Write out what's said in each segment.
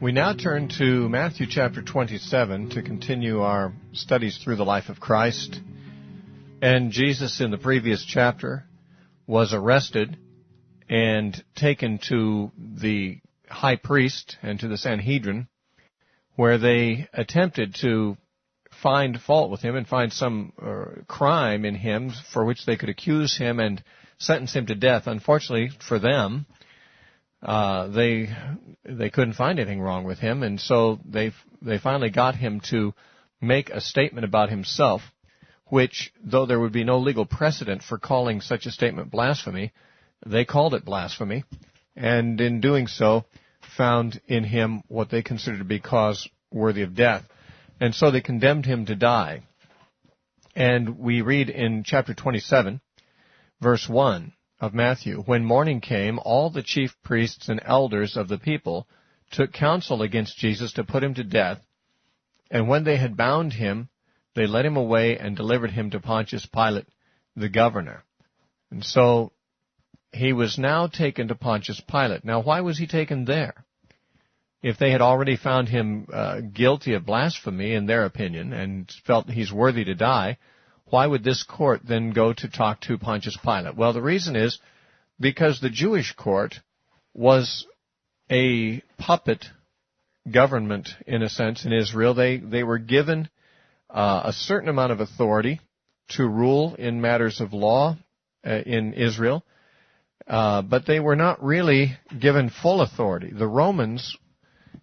We now turn to Matthew chapter 27 to continue our studies through the life of Christ. And Jesus, in the previous chapter, was arrested and taken to the high priest and to the Sanhedrin, where they attempted to find fault with him and find some crime in him for which they could accuse him and sentence him to death. Unfortunately for them, they couldn't find anything wrong with him, and so they finally got him to make a statement about himself, which, though there would be no legal precedent for calling such a statement blasphemy, they called it blasphemy, and in doing so found in him what they considered to be cause worthy of death. And so they condemned him to die. And we read in chapter 27, verse 1 of Matthew, "When morning came, all the chief priests and elders of the people took counsel against Jesus to put him to death. And when they had bound him, they led him away and delivered him to Pontius Pilate, the governor." And so he was now taken to Pontius Pilate. Now, why was he taken there? If they had already found him guilty of blasphemy, in their opinion, and felt he's worthy to die, why would this court then go to talk to Pontius Pilate? Well, the reason is because the Jewish court was a puppet government, in a sense, in Israel. They were given a certain amount of authority to rule in matters of law in Israel, but they were not really given full authority. The Romans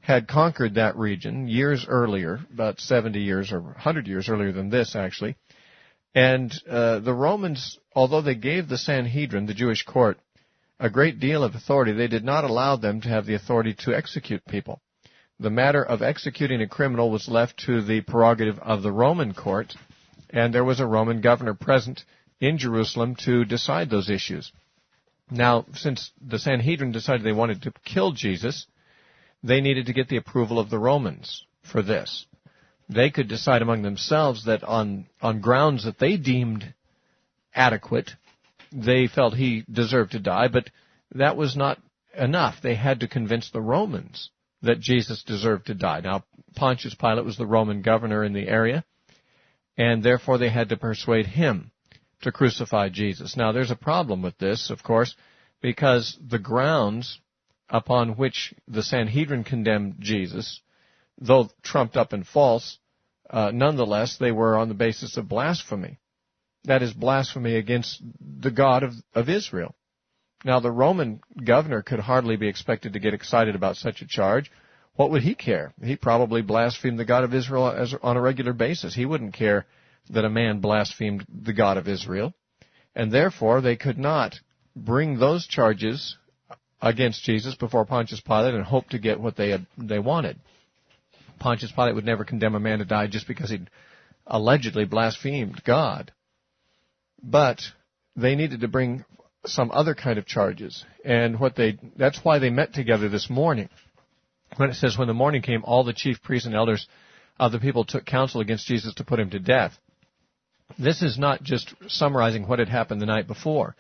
had conquered that region years earlier, about 70 years or 100 years earlier than this, actually. And the Romans, although they gave the Sanhedrin, the Jewish court, a great deal of authority, they did not allow them to have the authority to execute people. The matter of executing a criminal was left to the prerogative of the Roman court, and there was a Roman governor present in Jerusalem to decide those issues. Now, since the Sanhedrin decided they wanted to kill Jesus, they needed to get the approval of the Romans for this. They could decide among themselves that on grounds that they deemed adequate, they felt he deserved to die, but that was not enough. They had to convince the Romans that Jesus deserved to die. Now, Pontius Pilate was the Roman governor in the area, and therefore they had to persuade him to crucify Jesus. Now, there's a problem with this, of course, because the grounds upon which the Sanhedrin condemned Jesus, though trumped up and false, nonetheless, they were on the basis of blasphemy. That is, blasphemy against the God of Israel. Now, the Roman governor could hardly be expected to get excited about such a charge. What would he care? He probably blasphemed the God of Israel on a regular basis. He wouldn't care that a man blasphemed the God of Israel. And therefore, they could not bring those charges against Jesus before Pontius Pilate and hope to get what they wanted. Pontius Pilate would never condemn a man to die just because he'd allegedly blasphemed God. But they needed to bring some other kind of charges. And that's why they met together this morning. When it says, when the morning came, all the chief priests and elders of the people took counsel against Jesus to put him to death. This is not just summarizing what had happened the night before.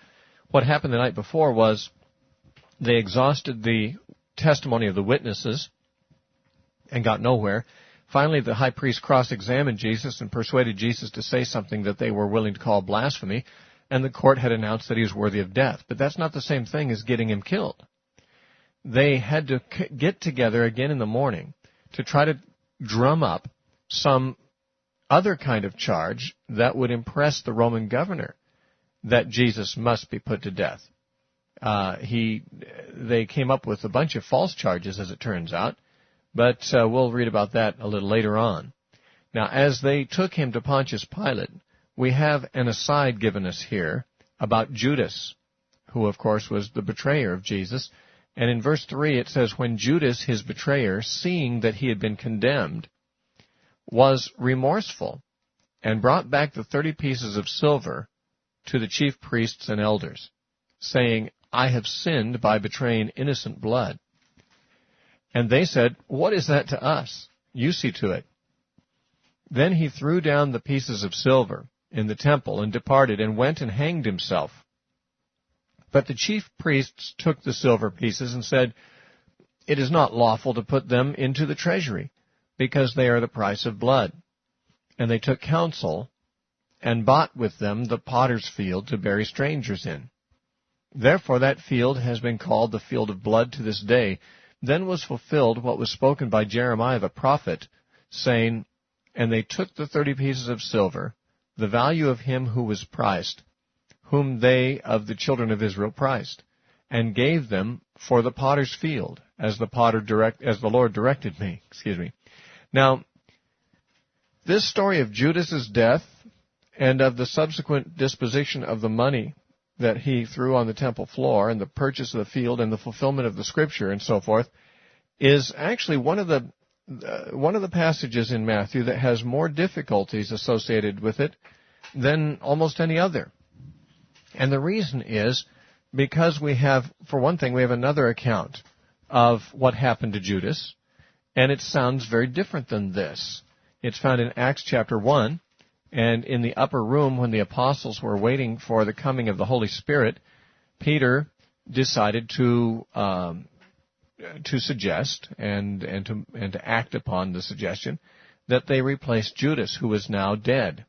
What happened the night before was they exhausted the testimony of the witnesses and got nowhere. Finally, the high priest cross-examined Jesus and persuaded Jesus to say something that they were willing to call blasphemy, and the court had announced that he was worthy of death. But that's not the same thing as getting him killed. They had to get together again in the morning to try to drum up some other kind of charge that would impress the Roman governor that Jesus must be put to death. They came up with a bunch of false charges, as it turns out, but we'll read about that a little later on. Now, as they took him to Pontius Pilate, we have an aside given us here about Judas, who, of course, was the betrayer of Jesus. And in verse 3 it says, when Judas, his betrayer, seeing that he had been condemned, was remorseful, and brought back the 30 pieces of silver to the chief priests and elders, saying, I have sinned by betraying innocent blood. And they said, what is that to us? You see to it. Then he threw down the pieces of silver in the temple and departed and went and hanged himself. But the chief priests took the silver pieces and said, it is not lawful to put them into the treasury, because they are the price of blood. And they took counsel, and bought with them the potter's field to bury strangers in. Therefore that field has been called the field of blood to this day. Then was fulfilled what was spoken by Jeremiah the prophet, saying, And they took the 30 pieces of silver, the value of him who was priced, whom they of the children of Israel priced, and gave them for the potter's field, as the Lord directed me. Now, this story of Judas's death and of the subsequent disposition of the money that he threw on the temple floor, and the purchase of the field, and the fulfillment of the Scripture, and so forth, is actually one of the passages in Matthew that has more difficulties associated with it than almost any other. And the reason is because we have, for one thing, we have another account of what happened to Judas, and it sounds very different than this. It's found in Acts chapter 1, and in the upper room when the apostles were waiting for the coming of the Holy Spirit, Peter decided to suggest and to act upon the suggestion that they replace Judas, who is now dead,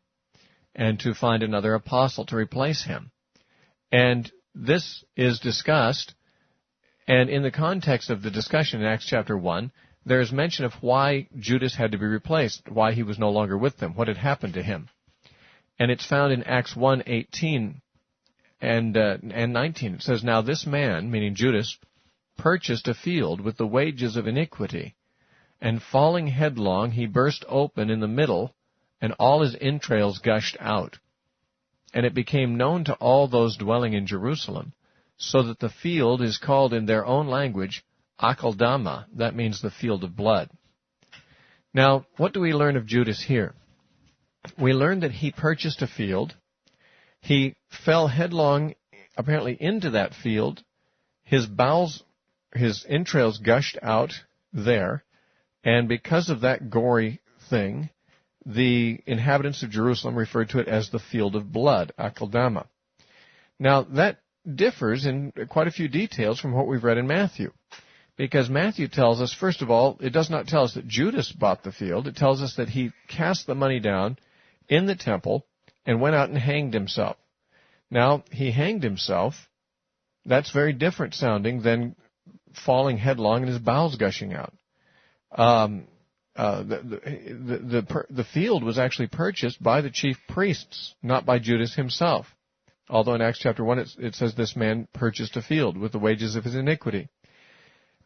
and to find another apostle to replace him. And this is discussed, and in the context of the discussion in Acts chapter 1, there is mention of why Judas had to be replaced, why he was no longer with them, what had happened to him. And it's found in Acts 1:18 and 19. It says, Now this man, meaning Judas, purchased a field with the wages of iniquity, and falling headlong, he burst open in the middle, and all his entrails gushed out. And it became known to all those dwelling in Jerusalem, so that the field is called in their own language Akeldama. That means the field of blood. Now, what do we learn of Judas here? We learn that he purchased a field. He fell headlong, apparently, into that field. His entrails gushed out there, and because of that gory thing, the inhabitants of Jerusalem referred to it as the field of blood, Akeldama. Now, that differs in quite a few details from what we've read in Matthew, because Matthew tells us, first of all, it does not tell us that Judas bought the field. It tells us that he cast the money down in the temple and went out and hanged himself. Now, he hanged himself. That's very different sounding than falling headlong and his bowels gushing out. The field was actually purchased by the chief priests, not by Judas himself. Although in Acts chapter 1 it says this man purchased a field with the wages of his iniquity.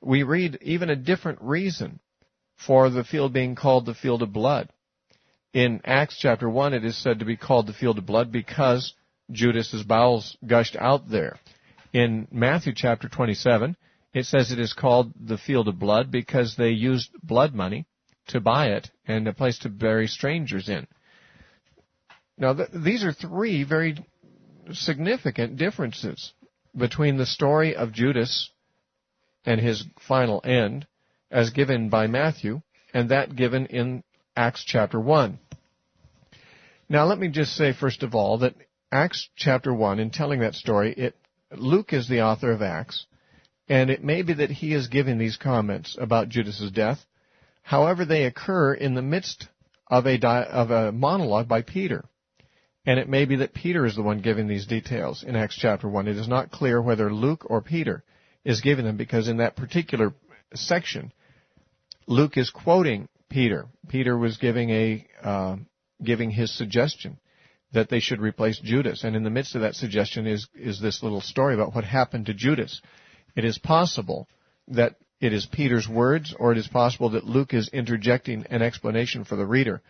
We read even a different reason for the field being called the field of blood. In Acts chapter 1 it is said to be called the field of blood because Judas's bowels gushed out there. In Matthew chapter 27 it says it is called the field of blood because they used blood money to buy it and a place to bury strangers in. Now, these are three very significant differences between the story of Judas and his final end, as given by Matthew, and that given in Acts chapter 1. Now, let me just say, first of all, that Acts chapter 1, in telling that story, Luke is the author of Acts, and it may be that he is giving these comments about Judas's death. However, they occur in the midst of a monologue by Peter. And it may be that Peter is the one giving these details in Acts chapter 1. It is not clear whether Luke or Peter is giving them, because in that particular section, Luke is quoting Peter. Peter was giving his suggestion that they should replace Judas. And in the midst of that suggestion is this little story about what happened to Judas. It is possible that it is Peter's words, or it is possible that Luke is interjecting an explanation for the reader.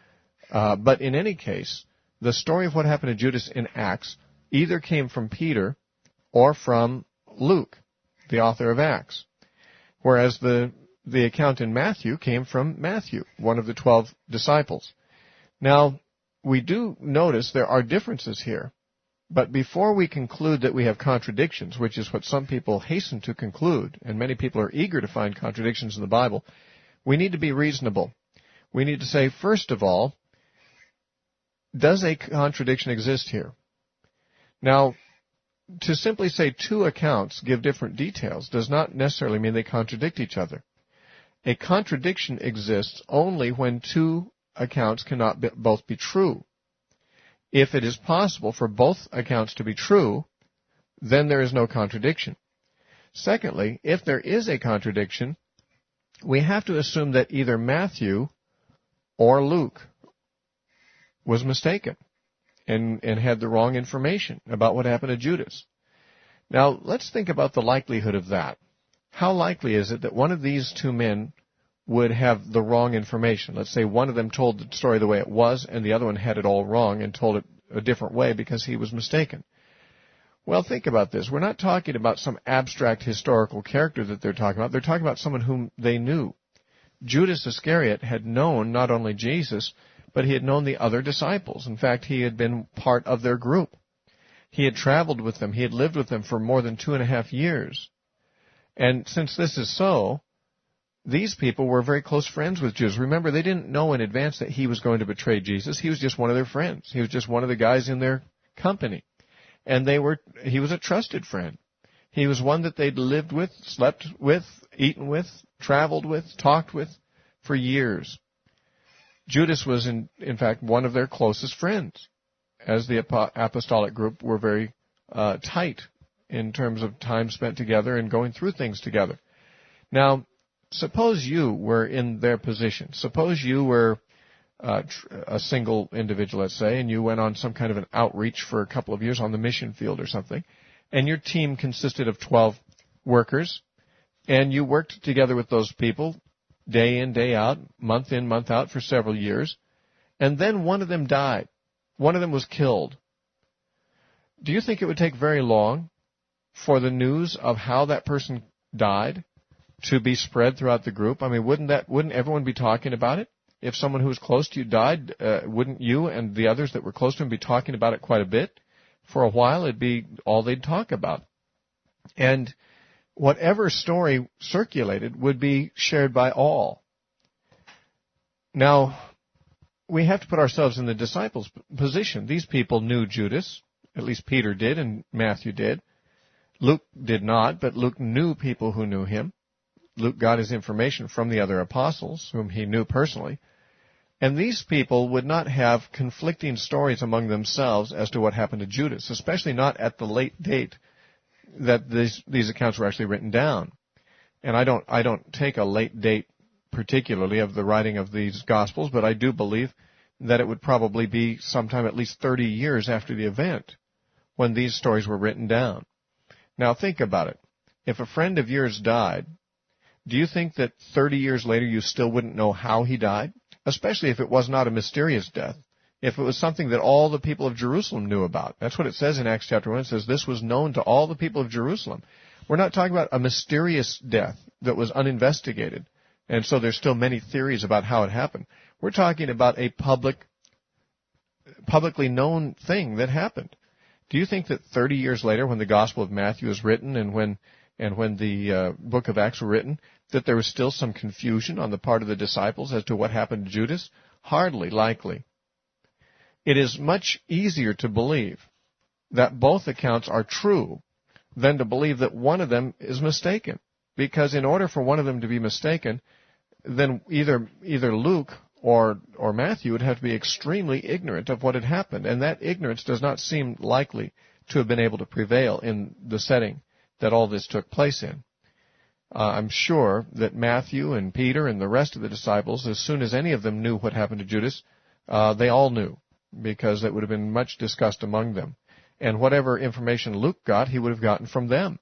But in any case, the story of what happened to Judas in Acts either came from Peter or from Luke, the author of Acts, whereas the account in Matthew came from Matthew, one of the 12 disciples. Now, we do notice there are differences here, but before we conclude that we have contradictions, which is what some people hasten to conclude, and many people are eager to find contradictions in the Bible, we need to be reasonable. We need to say, first of all, does a contradiction exist here? Now, to simply say two accounts give different details does not necessarily mean they contradict each other. A contradiction exists only when two accounts cannot both be true. If it is possible for both accounts to be true, then there is no contradiction. Secondly, if there is a contradiction, we have to assume that either Matthew or Luke was mistaken and had the wrong information about what happened to Judas. Now, let's think about the likelihood of that. How likely is it that one of these two men would have the wrong information? Let's say one of them told the story the way it was, and the other one had it all wrong and told it a different way because he was mistaken. Well, think about this. We're not talking about some abstract historical character that they're talking about. They're talking about someone whom they knew. Judas Iscariot had known not only Jesus, but he had known the other disciples. In fact, he had been part of their group. He had traveled with them. He had lived with them for more than 2.5 years. And since this is so, these people were very close friends with Judas. Remember, they didn't know in advance that he was going to betray Jesus. He was just one of their friends. He was just one of the guys in their company. And he was a trusted friend. He was one that they'd lived with, slept with, eaten with, traveled with, talked with for years. Judas was, in fact, one of their closest friends, as the apostolic group were very tight in terms of time spent together and going through things together. Now, suppose you were in their position. Suppose you were a single individual, let's say, and you went on some kind of an outreach for a couple of years on the mission field or something, and your team consisted of 12 workers, and you worked together with those people day in, day out, month in, month out for several years, and then one of them died. One of them was killed. Do you think it would take very long for the news of how that person died to be spread throughout the group? I mean, wouldn't everyone be talking about it? If someone who was close to you died, wouldn't you and the others that were close to him be talking about it quite a bit? For a while, it'd be all they'd talk about. And whatever story circulated would be shared by all. Now, we have to put ourselves in the disciples' position. These people knew Judas, at least Peter did and Matthew did. Luke did not, but Luke knew people who knew him. Luke got his information from the other apostles, whom he knew personally. And these people would not have conflicting stories among themselves as to what happened to Judas, especially not at the late date that these accounts were actually written down. And I don't take a late date particularly of the writing of these Gospels, but I do believe that it would probably be sometime at least 30 years after the event when these stories were written down. Now think about it. If a friend of yours died, do you think that 30 years later you still wouldn't know how he died? Especially if it was not a mysterious death. If it was something that all the people of Jerusalem knew about. That's what it says in Acts chapter 1. It says this was known to all the people of Jerusalem. We're not talking about a mysterious death that was uninvestigated. And so there's still many theories about how it happened. We're talking about a publicly known thing that happened. Do you think that 30 years later, when the Gospel of Matthew was written and when the book of Acts were written, that there was still some confusion on the part of the disciples as to what happened to Judas? Hardly likely. It is much easier to believe that both accounts are true than to believe that one of them is mistaken. Because in order for one of them to be mistaken, then either Luke or Matthew would have to be extremely ignorant of what had happened. And that ignorance does not seem likely to have been able to prevail in the setting that all this took place in. I'm sure that Matthew and Peter and the rest of the disciples, as soon as any of them knew what happened to Judas, they all knew, because it would have been much discussed among them. And whatever information Luke got, he would have gotten from them.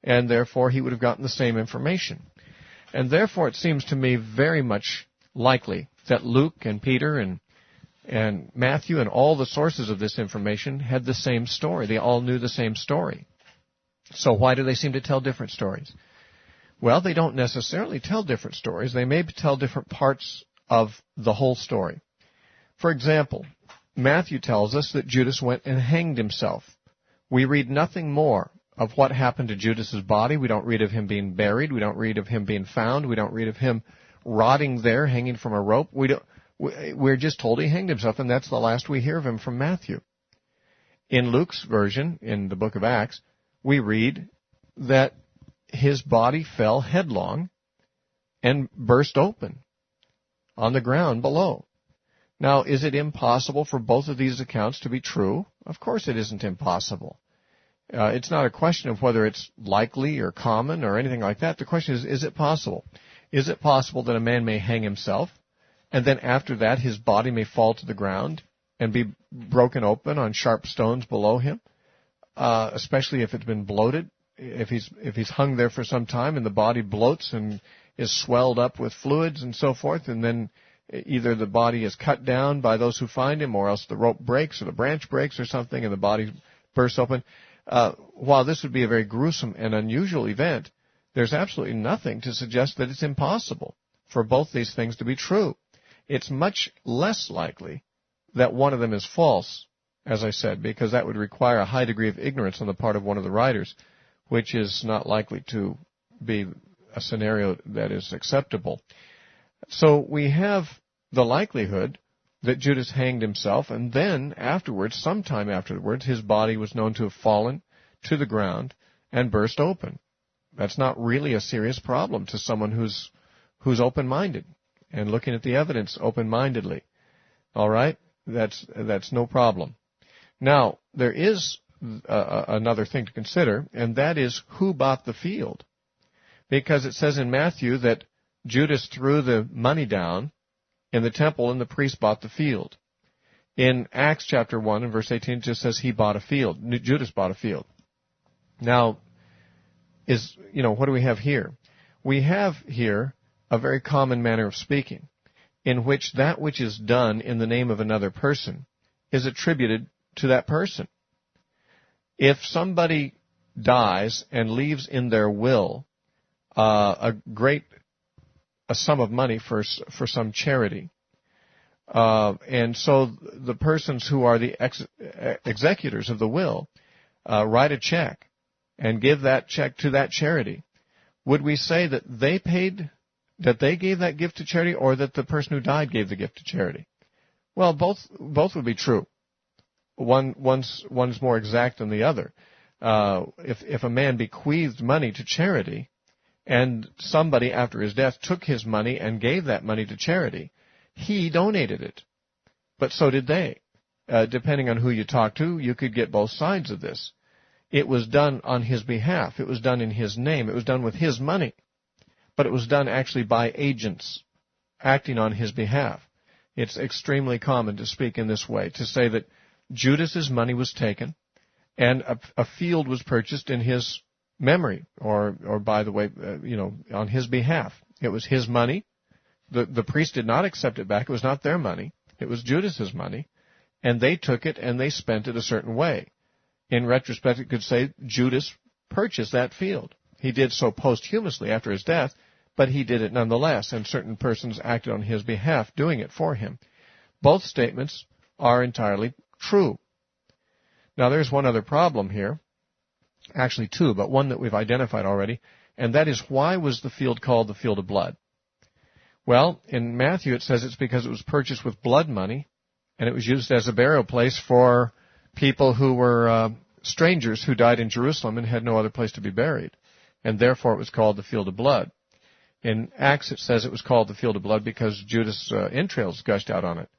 And therefore, he would have gotten the same information. And therefore, it seems to me very much likely that Luke and Peter and Matthew and all the sources of this information had the same story. They all knew the same story. So why do they seem to tell different stories? Well, they don't necessarily tell different stories. They may tell different parts of the whole story. For example, Matthew tells us that Judas went and hanged himself. We read nothing more of what happened to Judas's body. We don't read of him being buried. We don't read of him being found. We don't read of him rotting there, hanging from a rope. We're just told he hanged himself, and that's the last we hear of him from Matthew. In Luke's version, in the book of Acts, we read that his body fell headlong and burst open on the ground below. Now, is it impossible for both of these accounts to be true? Of course it isn't impossible. It's not a question of whether it's likely or common or anything like that. The question is it possible? Is it possible that a man may hang himself, and then after that his body may fall to the ground and be broken open on sharp stones below him, especially if it's been bloated, if he's hung there for some time and the body bloats and is swelled up with fluids and so forth, and then either the body is cut down by those who find him, or else the rope breaks or the branch breaks or something and the body bursts open. While this would be a very gruesome and unusual event, there's absolutely nothing to suggest that it's impossible for both these things to be true. It's much less likely that one of them is false, as I said, because that would require a high degree of ignorance on the part of one of the writers, which is not likely to be a scenario that is acceptable. So we have the likelihood that Judas hanged himself, and then afterwards, sometime afterwards, his body was known to have fallen to the ground and burst open. That's not really a serious problem to someone who's open-minded and looking at the evidence open-mindedly. All right? That's no problem. Now, there is another thing to consider, and that is who bought the field. Because it says in Matthew that Judas threw the money down in the temple and the priest bought the field. In Acts chapter 1 and verse 18 it just says he bought a field. Judas bought a field. Now, what do we have here? We have here a very common manner of speaking, in which that which is done in the name of another person is attributed to that person. If somebody dies and leaves in their will a sum of money for some charity, and so the persons who are the executors of the will write a check and give that check to that charity, would we say that they gave that gift to charity, or that the person who died gave the gift to charity? Well, both would be true. One's more exact than the other. If a man bequeathed money to charity, and somebody after his death took his money and gave that money to charity, he donated it. But so did they. Depending on who you talk to, you could get both sides of this. It was done on his behalf. It was done in his name. It was done with his money. But it was done actually by agents acting on his behalf. It's extremely common to speak in this way, to say that Judas's money was taken and a field was purchased in his memory, or by the way, on his behalf. It was his money. The priest did not accept it back. It was not their money. It was Judas's money, and they took it and they spent it a certain way. In retrospect, it could say Judas purchased that field. He did so posthumously after his death, but he did it nonetheless, and certain persons acted on his behalf, doing it for him. Both statements are entirely true. Now, there's one other problem here. Actually two, but one that we've identified already, and that is, why was the field called the field of blood? Well, in Matthew it says it's because it was purchased with blood money, and it was used as a burial place for people who were strangers who died in Jerusalem and had no other place to be buried, and therefore it was called the field of blood. In Acts it says it was called the field of blood because Judas' entrails gushed out on it.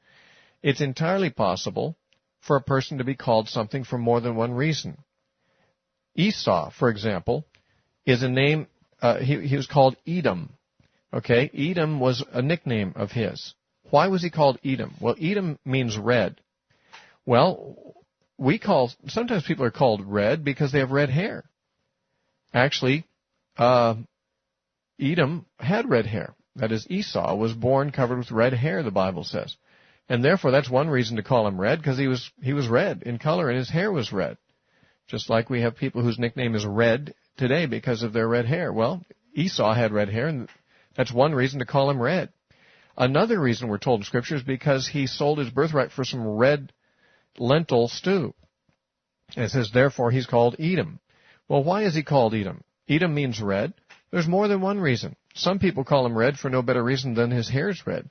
It's entirely possible for a person to be called something for more than one reason. Esau, for example, is a name, he was called Edom. Okay, Edom was a nickname of his. Why was he called Edom? Well, Edom means red. Well, sometimes people are called red because they have red hair. Actually, Edom had red hair. That is, Esau was born covered with red hair, the Bible says. And therefore, that's one reason to call him red, because he was red in color and his hair was red. Just like we have people whose nickname is Red today because of their red hair. Well, Esau had red hair, and that's one reason to call him red. Another reason we're told in Scripture is because he sold his birthright for some red lentil stew. And it says, therefore, he's called Edom. Well, why is he called Edom? Edom means red. There's more than one reason. Some people call him red for no better reason than his hair's red.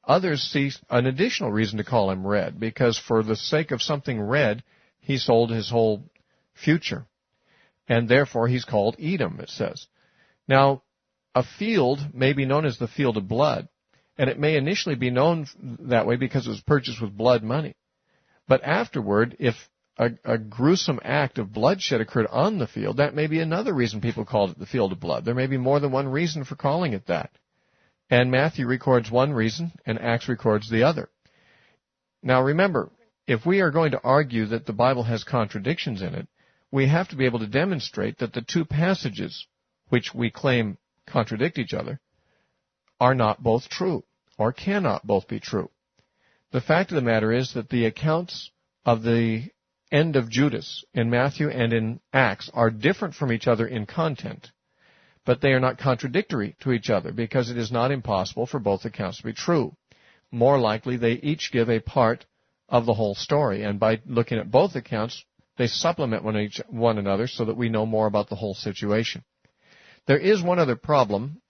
Others see an additional reason to call him red, because for the sake of something red, he sold his whole future. And therefore, he's called Edom, it says. Now, a field may be known as the field of blood, and it may initially be known that way because it was purchased with blood money. But afterward, if a gruesome act of bloodshed occurred on the field, that may be another reason people called it the field of blood. There may be more than one reason for calling it that. And Matthew records one reason, and Acts records the other. Now remember, if we are going to argue that the Bible has contradictions in it, we have to be able to demonstrate that the two passages which we claim contradict each other are not both true, or cannot both be true. The fact of the matter is that the accounts of the end of Judas in Matthew and in Acts are different from each other in content, but they are not contradictory to each other because it is not impossible for both accounts to be true. More likely, they each give a part of the whole story, and by looking at both accounts, they supplement one another so that we know more about the whole situation. There is one other problem,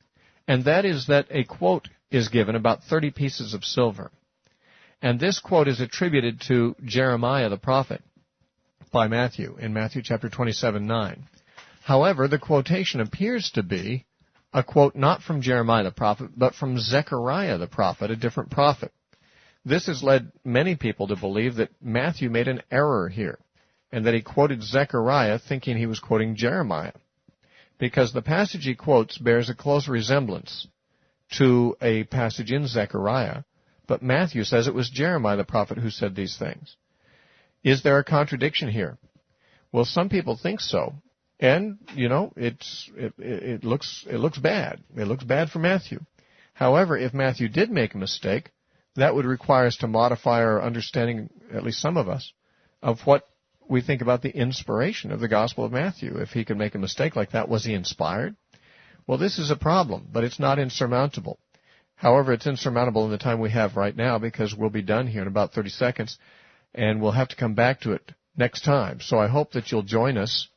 and that is that a quote is given about 30 pieces of silver. And this quote is attributed to Jeremiah the prophet by Matthew in Matthew chapter 27:9. However, the quotation appears to be a quote not from Jeremiah the prophet, but from Zechariah the prophet, a different prophet. This has led many people to believe that Matthew made an error here, and that he quoted Zechariah thinking he was quoting Jeremiah, because the passage he quotes bears a close resemblance to a passage in Zechariah, but Matthew says it was Jeremiah the prophet who said these things. Is there a contradiction here? Well, some people think so, and it looks bad. It looks bad for Matthew. However, if Matthew did make a mistake, that would require us to modify our understanding, at least some of us, of what we think about the inspiration of the Gospel of Matthew. If he could make a mistake like that, was he inspired? Well, this is a problem, but it's not insurmountable. However, it's insurmountable in the time we have right now because we'll be done here in about 30 seconds, and we'll have to come back to it next time. So I hope that you'll join us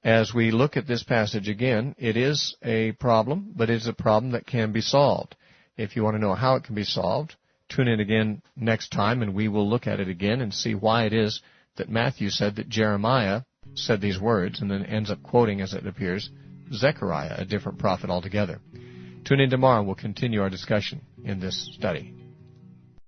as we look at this passage again. It is a problem, but it's a problem that can be solved. If you want to know how it can be solved, tune in again next time, and we will look at it again and see why it is that Matthew said that Jeremiah said these words and then ends up quoting, as it appears, Zechariah, a different prophet altogether. Tune in tomorrow and we'll continue our discussion in this study.